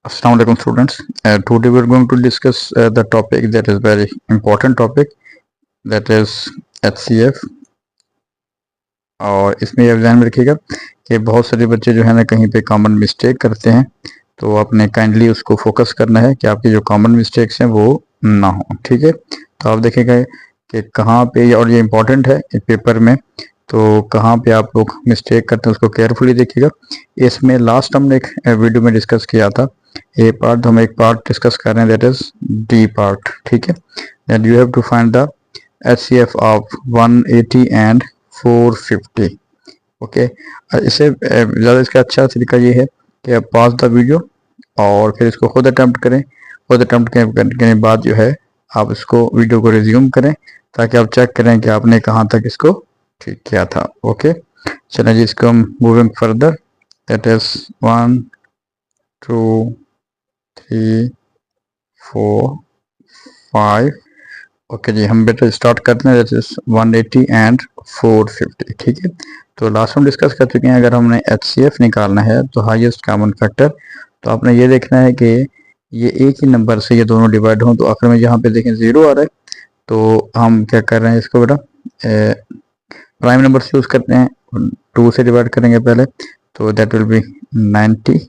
Assalamu alaikum students. Today we are going to discuss the topic that is very important topic, that is HCF. और इसमें यह ध्यान में रखिएगा कि बहुत सारे बच्चे जो है ना कहीं पे कॉमन मिस्टेक करते हैं, तो आपने काइंडली उसको फोकस करना है कि आपकी जो कॉमन मिस्टेक्स हैं वो ना हो। ठीक है, तो आप देखेंगे कि कहाँ पे, और ये इम्पोर्टेंट है इस पेपर में, तो कहाँ पे आप लोग मिस्टेक करते हैं उसको केयरफुली देखिएगा। इसमें लास्ट हमने एक वीडियो में डिस्कस किया था ए पार्ट, तो हम एक पार्ट डिस्कस कर रहे हैं, दैट इज डी पार्ट। ठीक है, that you have to find the HCF of 180 and 450। Okay, इससे ज़्यादा इसका अच्छा तरीका ये है कि आप पॉज द वीडियो और फिर इसको खुद अटैम्प्ट करें। खुद अटैम्प्ट करने के बाद जो है आप इसको वीडियो को रिज्यूम करें, ताकि आप चेक करें कि आपने कहाँ तक इसको ठीक किया था। ओके, चलें जी, इसको हम moving further, that is 1 2 3 4 5। Okay जी, हम बेटा स्टार्ट करते हैं, दैट इज 180 एंड 450। ठीक है, तो लास्ट में डिस्कस कर चुके हैं, अगर हमने HCF निकालना है तो हाईएस्ट कॉमन फैक्टर, तो आपने ये देखना है कि ये एक ही नंबर से ये दोनों डिवाइड हों। तो आखिर में यहाँ पे देखें 0 आ रहा है, तो हम क्या कर रहे हैं, इसको बेटा प्राइम नंबर से यूज़ करते हैं। 2 से डिवाइड करेंगे पहले, तो दैट विल बी 90,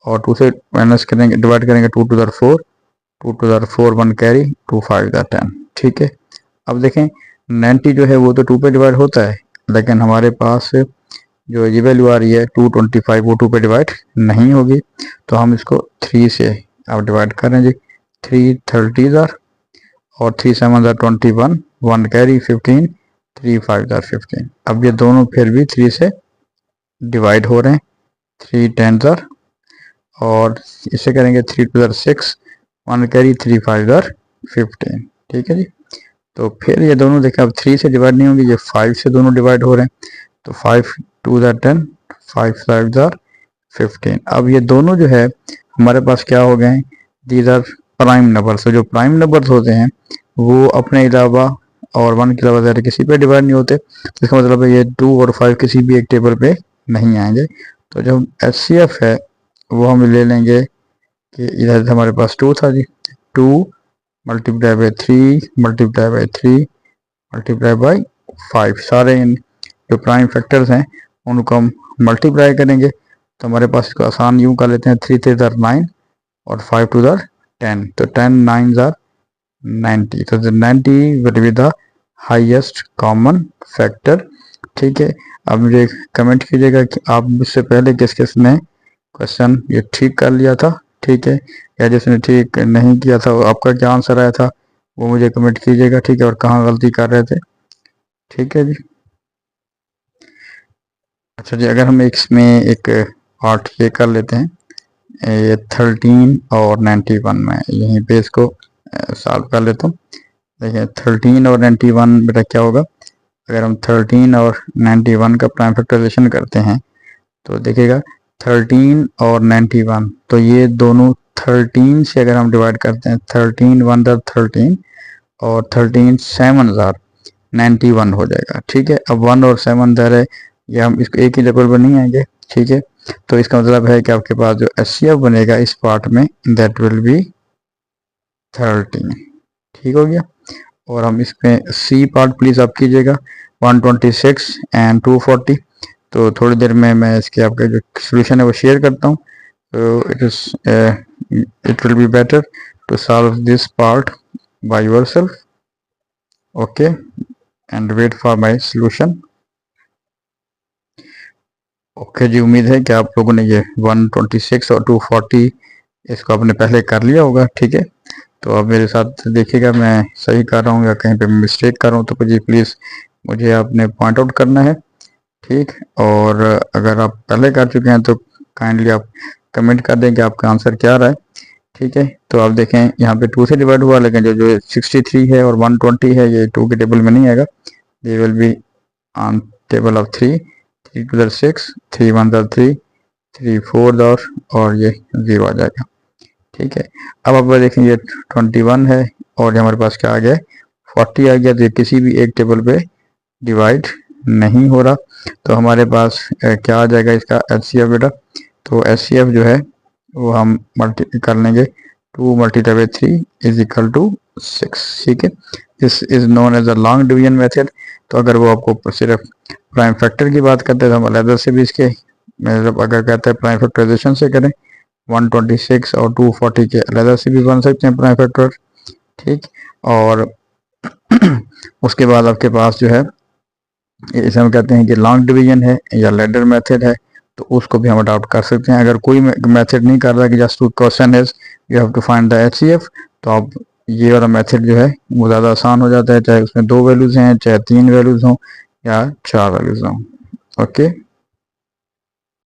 और 2 से माइनस करेंगे, डिवाइड करेंगे 2 to the 4, 2 to the 4 1 carry, 2 5 the 10। ठीक है, अब देखें 90 जो है वो तो 2 पे डिवाइड होता है, लेकिन हमारे पास जो ये वैल्यू आ रही है 225, वो 2 पे डिवाइड नहीं होगी, तो हम इसको 3 से आप डिवाइड करें जी। 3 30 जार, और 3 7 जार 21, 1 कैरी 15, 3 5 जार 15। अब ये दोनों फिर भी 3 से डिवाइड हो रहे हैं। 3 10 जार, और इसे करेंगे 3 2 जार 6, 1 कैरी 3 5 जार 15। ठीक है जी, तो फिर ये दोनों देखें अब 3 से डिवाइड नहीं होंगे, ये 5 से दोनों डिवाइड हो रहे हैं, तो 5 2 जार 10, 5 5 जार 15। अब ये दोनों जो है हमारे पास क्या हो गए हैं, दीज आर प्राइम नंबर्स। तो जो प्राइम नंबर्स होते हैं वो अपने अलावा और 1 के अलावा ज़्यादा किसी पे डिवाइड नहीं होते, तो इसका मतलब है ये 2 और 5 किसी भी एक टेबल पे नहीं आएंगे। तो जो HCF है वो हम ले लेंगे कि इधर हमारे पास 2 था जी, 2 multiply by 3 multiply by 3 multiply by 5, सारे इन जो प्राइम फैक्टर्स हैं उनको हम मल्टीप्लाई करेंगे। तो हमारे पास इसको आसान यूँ कर लेते हैं, 3 3 जार 9 और 5 2 जार 10, तो 10 9 जार 90, तो 90 will be the highest common factor. ठीक है, अब मुझे कमेंट कीजिएगा कि आप मुझसे पहले किस किस ने क्वेश्चन ये ठीक कर लिया था। ठीक है, या जिसने ठीक नहीं किया था आपका क्या आंसर आया था वो मुझे कमेंट कीजिएगा। ठीक है, और कहाँ गलती कर रहे थे। ठीक है जी, अच्छा जी, अगर हम इसमें एक पार्ट ये कर लेते हैं, ये 13 और 91 में यहीं पे इसको सॉल्व कर लेता हूँ। देखिए 13 और 91 बेटा क्या होगा, अगर हम 13 और 91 का प्राइम फैक्टराइजेशन करते हैं तो देखिएगा 13 और 91, तो ये दोनों 13 से अगर हम डिवाइड करते हैं, 13 1 जार 13 और 13 7 जार 91 हो जाएगा। ठीक है, अब 1 और 7 जार है, ये हम इसको एक ही लेवल पर नहीं आएंगे। ठीक है, तो इसका मतलब है कि आपके पास जो HCF बनेगा इस पार्ट में, दैट विल बी 13। ठीक हो गया, और हम इसमें C पार्ट प्लीज़ आप कीजिएगा, 126 एंड 240। तो थोड़ी देर में मैं इसके आपका जो सोल्यूशन है वो शेयर करता हूँ। तो it will be better to solve this part by yourself, okay, and wait for my solution. Okay जी, उम्मीद है कि आप लोगों ने ये 126 और 240 इसको आपने पहले कर लिया होगा। ठीक है, तो अब मेरे साथ देखिएगा मैं सही कर रहा हूँ या कहीं पे मिस्टेक कर रहा हूँ, तो जी प्लीज़ मुझे आपने पॉइंट आउट करना है। ठीक, और अगर आप पहले कर चुके हैं तो काइंडली आप कमेंट कर दें कि आपका आंसर क्या रहा है। ठीक है, तो आप देखें यहाँ पे 2 से डिवाइड हुआ, लेकिन जो जो 63 है और 120 है ये 2 के टेबल में नहीं आएगा, they will be on table of 3, 3 2 jar 6, 3 1 jar 3, 3 4 jar, और ये 0 आ जाएगा। ठीक है, अब आप देखें ये 21 है और ये हमारे पास क्या आ गया, 40 आ गया, तो ये किसी भी एक टेबल पे डिवाइड नहीं हो रहा। तो हमारे पास क्या आ जाएगा इसका HCF बेटा, तो HCF जो है वो हम मल्टी कर लेंगे, 2 multiply by 3 is equal to 6। ठीक है, this is known as a long division method. तो अगर वो आपको सिर्फ प्राइम फैक्टर की बात करते हैं तो हम अलग से भी इसके मतलब अगर कहते हैं प्राइम फैक्टराइजेशन से करें 126 और 240 के अलग से भी बन सकते हैं प्राइम फैक्टर। ठीक, और उसके बाद आपके पास जो है इसे हम कहते हैं कि लॉन्ग डिवीजन है या लैडर मेथड है, तो उसको भी हम अडॉप्ट कर सकते हैं। अगर कोई मेथड नहीं कर रहा कि just question is you have to find the HCF, तो आप ये वाला मेथड जो है वो ज़्यादा आसान हो जाता है, चाहे उसमें 2 वैल्यूज़ हैं, चाहे 3 वैल्यूज़ हों या 4 वैल्यूज़ हों। ओके।